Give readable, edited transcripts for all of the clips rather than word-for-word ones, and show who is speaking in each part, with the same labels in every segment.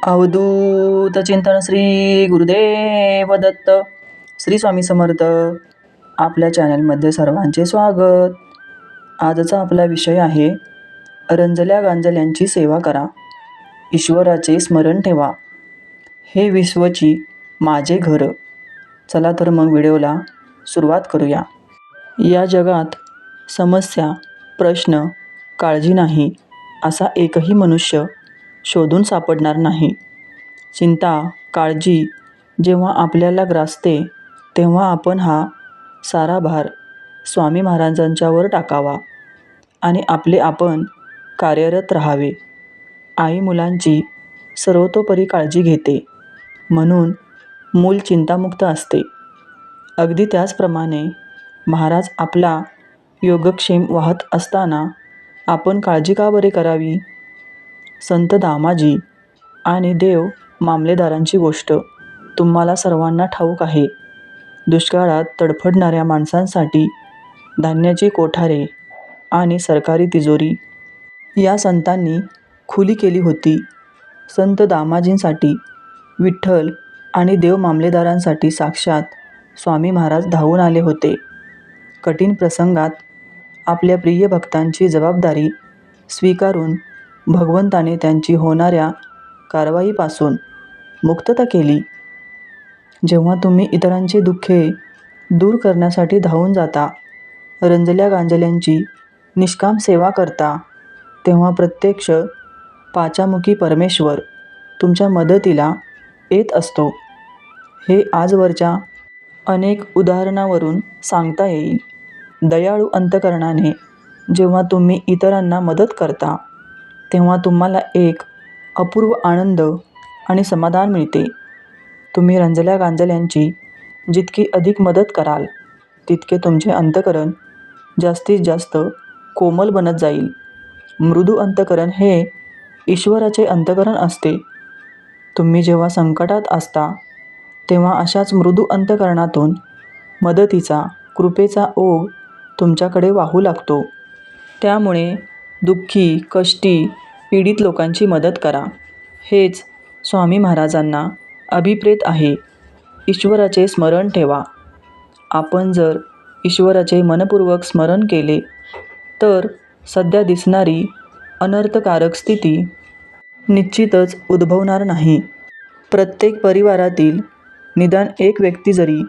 Speaker 1: अवधूत चिंतन श्री गुरुदेव दत्त. श्री स्वामी समर्थ. आपल्या चॅनलमध्ये सर्वांचे स्वागत. आजचा आपला विषय आहे रंजल्या गांजल्यांची सेवा करा, ईश्वराचे स्मरण ठेवा, हे विश्वची माझे घर. चला तर मग व्हिडिओला सुरुवात करूया. या जगात समस्या, प्रश्न, काळजी नाही असा एकही मनुष्य शोधून सापडणार नाही. चिंता, काळजी जेव्हा आपल्याला ग्रासते तेव्हा आपण हा सारा भार स्वामी महाराजांच्यावर टाकावा आणि आपले आपण कार्यरत राहावे. आई मुलांची सर्वतोपरी काळजी घेते म्हणून मूल चिंतामुक्त असते. अगदी त्याचप्रमाणे महाराज आपला योगक्षेम वाहत असताना आपण काळजी का बरे करावी? संत दामाजी आणि देव मामलेदारांची गोष्ट तुम्हाला सर्वांना ठाऊक आहे. दुष्काळात तडफडणाऱ्या माणसांसाठी धान्याची कोठारे आणि सरकारी तिजोरी या संतांनी खुली केली होती. संत दामाजींसाठी विठ्ठल आणि देव मामलेदारांसाठी साक्षात स्वामी महाराज धावून आले होते. कठीण प्रसंगात आपल्या प्रिय भक्तांची जबाबदारी स्वीकारून भगवंताने त्यांची होणाऱ्या कारवाईपासून मुक्तता केली. जेव्हा तुम्ही इतरांची दुःखे दूर करण्यासाठी धावून जाता, रंजल्या गांजल्यांची निष्काम सेवा करता, तेव्हा प्रत्यक्ष पाचामुखी परमेश्वर तुमच्या मदतीला येत असतो. हे आजवरच्या अनेक उदाहरणावरून सांगता येईल. दयाळू अंतकरणाने जेव्हा तुम्ही इतरांना मदत करता तेव्हा तुम्हाला एक अपूर्व आनंद आणि समाधान मिळते. तुम्ही रंजल्या गांजल्यांची जितकी अधिक मदत कराल तितके तुमचे अंतकरण जास्तीत जास्त कोमल बनत जाईल. मृदू अंतकरण हे ईश्वराचे अंतकरण असते. तुम्ही जेव्हा संकटात असता तेव्हा अशाच मृदू अंतकरणातून मदतीचा, कृपेचा ओघ तुमच्याकडे वाहू लागतो. त्यामुळे दुःखी, कष्टी, पीडित लोकांची मदत करा. हेच स्वामी महाराजांना अभिप्रेत आहे. ईश्वराचे स्मरण ठेवा. आपण जर ईश्वराचे मनपूर्वक स्मरण केले तर सध्या दिसणारी अनर्थकारक स्थिती निश्चितच उद्भवणार नाही. प्रत्येक परिवारातील निदान एक व्यक्ती जरी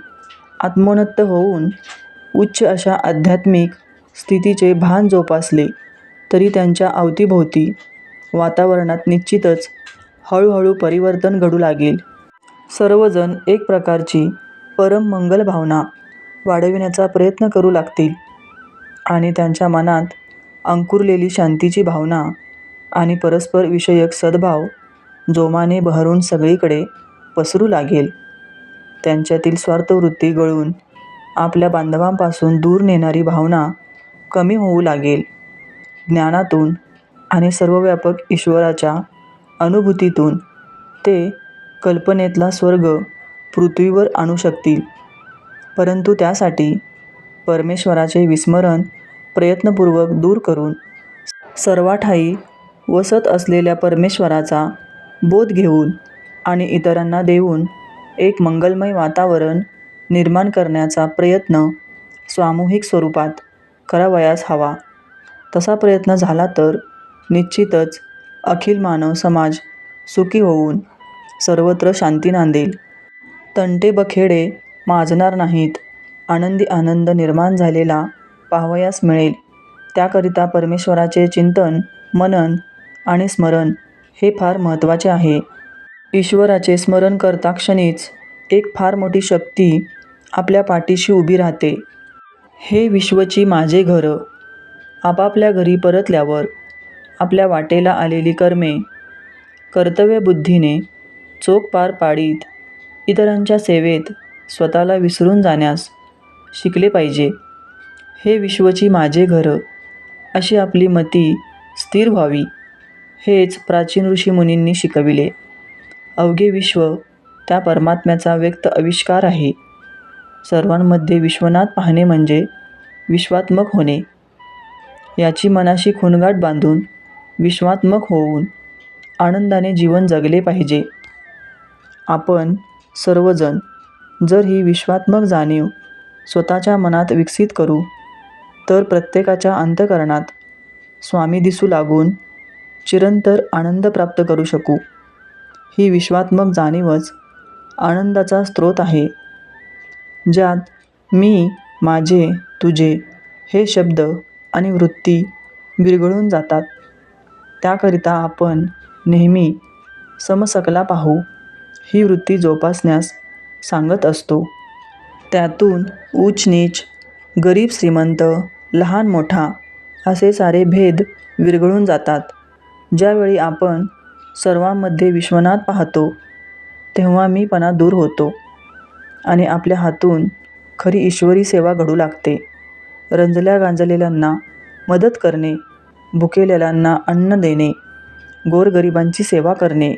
Speaker 1: आत्मोन्नत होऊन उच्च अशा आध्यात्मिक स्थितीचे भान जोपासले तरी त्यांच्या अवतीभोवती वातावरणात निश्चितच हळूहळू परिवर्तन घडू लागेल. सर्वजण एक प्रकारची परम मंगल भावना वाढविण्याचा प्रयत्न करू लागतील आणि त्यांच्या मनात अंकुरलेली शांतीची भावना आणि परस्पर विषयक सद्भाव जोमाने बहरून सगळीकडे पसरू लागेल. त्यांच्यातील स्वार्थवृत्ती गळून आपल्या बांधवांपासून दूर नेणारी भावना कमी होऊ लागेल. ज्ञानातून आणि सर्वव्यापक ईश्वराच्या अनुभूतीतून ते कल्पनेतला स्वर्ग पृथ्वीवर आणू शकतील. परंतु त्यासाठी परमेश्वराचे विस्मरण प्रयत्नपूर्वक दूर करून सर्वाठायी वसत असलेल्या परमेश्वराचा बोध घेऊन आणि इतरांना देऊन एक मंगलमय वातावरण निर्माण करण्याचा प्रयत्न सामूहिक स्वरूपात करावयास हवा. तसा प्रयत्न झाला तर निश्चितच अखिल मानव समाज सुखी होऊन सर्वत्र शांती नांदेल. तंटे-बखेडे माजणार नाहीत. आनंदी आनंद निर्माण झालेला पाहावयास मिळेल. त्याकरिता परमेश्वराचे चिंतन, मनन आणि स्मरण हे फार महत्त्वाचे आहे. ईश्वराचे स्मरण करता क्षणीच एक फार मोठी शक्ती आपल्या पाठीशी उभी राहते. हे विश्वची माझे घर. आपापल्या घरी परतल्यावर आपल्या वाटेला आलेली कर्मे कर्तव्यबुद्धीने चोख पार पाडीत इतरांच्या सेवेत स्वतःला विसरून जाण्यास शिकले पाहिजे. हे विश्वची माझे घर अशी आपली मती स्थिर व्हावी. हेच प्राचीन ऋषीमुनींनी शिकविले. अवघे विश्व त्या परमात्म्याचा व्यक्त आविष्कार आहे. सर्वांमध्ये विश्वनाथ पाहणे म्हणजे विश्वात्मक होणे. याची मनाशी खूणगाठ बांधून विश्वात्मक होऊन आनंदाने जीवन जगले पाहिजे. आपण सर्वजण जर ही विश्वात्मक जाणीव स्वतःच्या मनात विकसित करू तर प्रत्येकाच्या अंतःकरणात स्वामी दिसू लागून चिरंतर आनंद प्राप्त करू शकू. ही विश्वात्मक जाणीवच आनंदाचा स्रोत आहे, ज्यात मी, माझे, तुझे हे शब्द आणि वृत्ती विरघळून जातात. त्याकरिता आपण नेहमी समसकला पाहू ही वृत्ती जोपासण्यास सांगत असतो. त्यातून ऊच नीच, गरीब श्रीमंत, लहान मोठा असे सारे भेद विरघळून जातात. ज्यावेळी आपण सर्वांमध्ये विश्वनाथ पाहतो तेव्हा मीपणा दूर होतो आणि आपल्या हातून खरी ईश्वरी सेवा घडू लागते. रंजल्या गांजलेल्यांना मदत करणे, भुकेलेल्यांना अन्न देणे, गोरगरिबांची सेवा करणे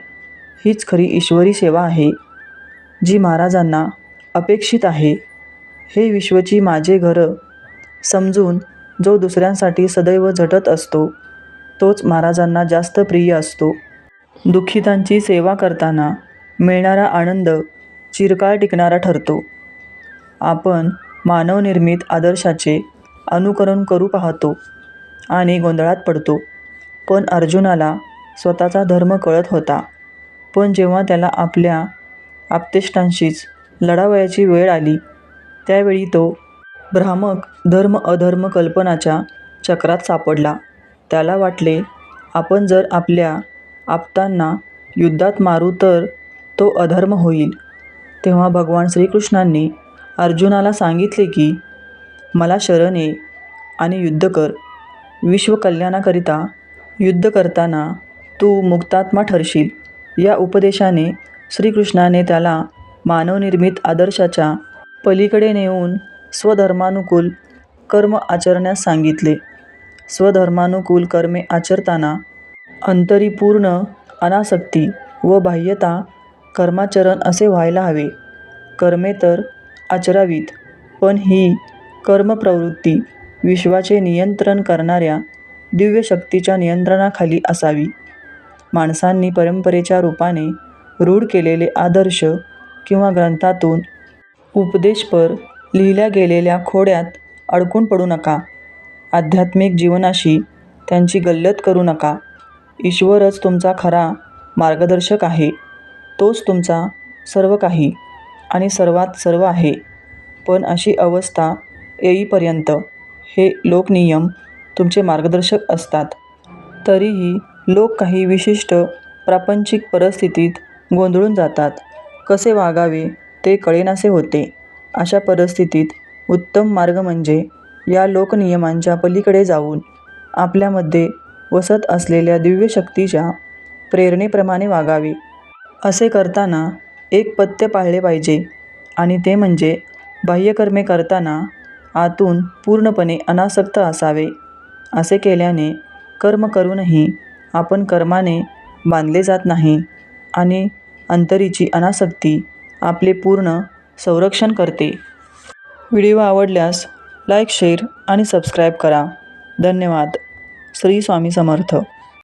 Speaker 1: हीच खरी ईश्वरी सेवा आहे, जी महाराजांना अपेक्षित आहे. हे विश्वची माझे घर समजून जो दुसऱ्यांसाठी सदैव झटत असतो तोच महाराजांना जास्त प्रिय असतो. दुःखितांची सेवा करताना मिळणारा आनंद चिरकाळ टिकणारा ठरतो. आपण मानवनिर्मित आदर्शाचे अनुकरण करू पाहतो आणि गोंधळात पडतो. पण अर्जुनाला स्वतःचा धर्म कळत होता. पण जेव्हा त्याला आपल्या आप्तेष्टांशीच लढावयाची वेळ आली त्यावेळी तो भ्रामक धर्म अधर्म कल्पनाच्या चक्रात सापडला. त्याला वाटले आपण जर आपल्या आप्तांना युद्धात मारू तर तो अधर्म होईल. तेव्हा भगवान श्रीकृष्णांनी अर्जुनाला सांगितले की मला शरण ये आणि युद्ध कर. विश्वकल्याणाकरिता युद्ध करताना तू मुक्तात्मा ठरशील. या उपदेशाने श्रीकृष्णाने त्याला मानवनिर्मित आदर्शाच्या पलीकडे नेऊन स्वधर्मानुकूल कर्म आचरण्यास सांगितले. स्वधर्मानुकूल कर्मे आचरताना अंतरीपूर्ण अनासक्ती व बाह्यता कर्माचरण असे व्हायला हवे. कर्मे तर आचरावीत, पण ही कर्मप्रवृत्ती विश्वाचे नियंत्रण करणाऱ्या दिव्य शक्तीच्या नियंत्रणाखाली असावी. माणसांनी परंपरेच्या रूपाने रूढ केलेले आदर्श किंवा ग्रंथातून उपदेशपर लिहिल्या गेलेल्या खोड्यात अडकून पडू नका. आध्यात्मिक जीवनाशी त्यांची गल्लत करू नका. ईश्वरच तुमचा खरा मार्गदर्शक आहे. तोच तुमचा सर्व काही आणि सर्वात सर्व आहे. पण अशी अवस्था येईपर्यंत हे लोकनियम तुमचे मार्गदर्शक असतात. तरीही लोक काही विशिष्ट प्रापंचिक परिस्थितीत गोंधळून जातात. कसे वागावे ते कळेनासे होते. अशा परिस्थितीत उत्तम मार्ग म्हणजे या लोकनियमांच्या पलीकडे जाऊन आपल्यामध्ये वसत असलेल्या दिव्य शक्तीच्या प्रेरणेप्रमाणे वागावे. असे करताना एक पथ्य पाळले पाहिजे आणि ते म्हणजे बाह्यकर्मे करताना आतून पूर्णपणे अनासक्त असावे. असे केल्याने कर्म करूनही आपण कर्माने बांधले जात नाही आणि अंतरीची अनासक्ती आपले पूर्ण संरक्षण करते. व्हिडिओ आवडल्यास लाईक, शेअर आणि सबस्क्राईब करा. धन्यवाद. श्री स्वामी समर्थ.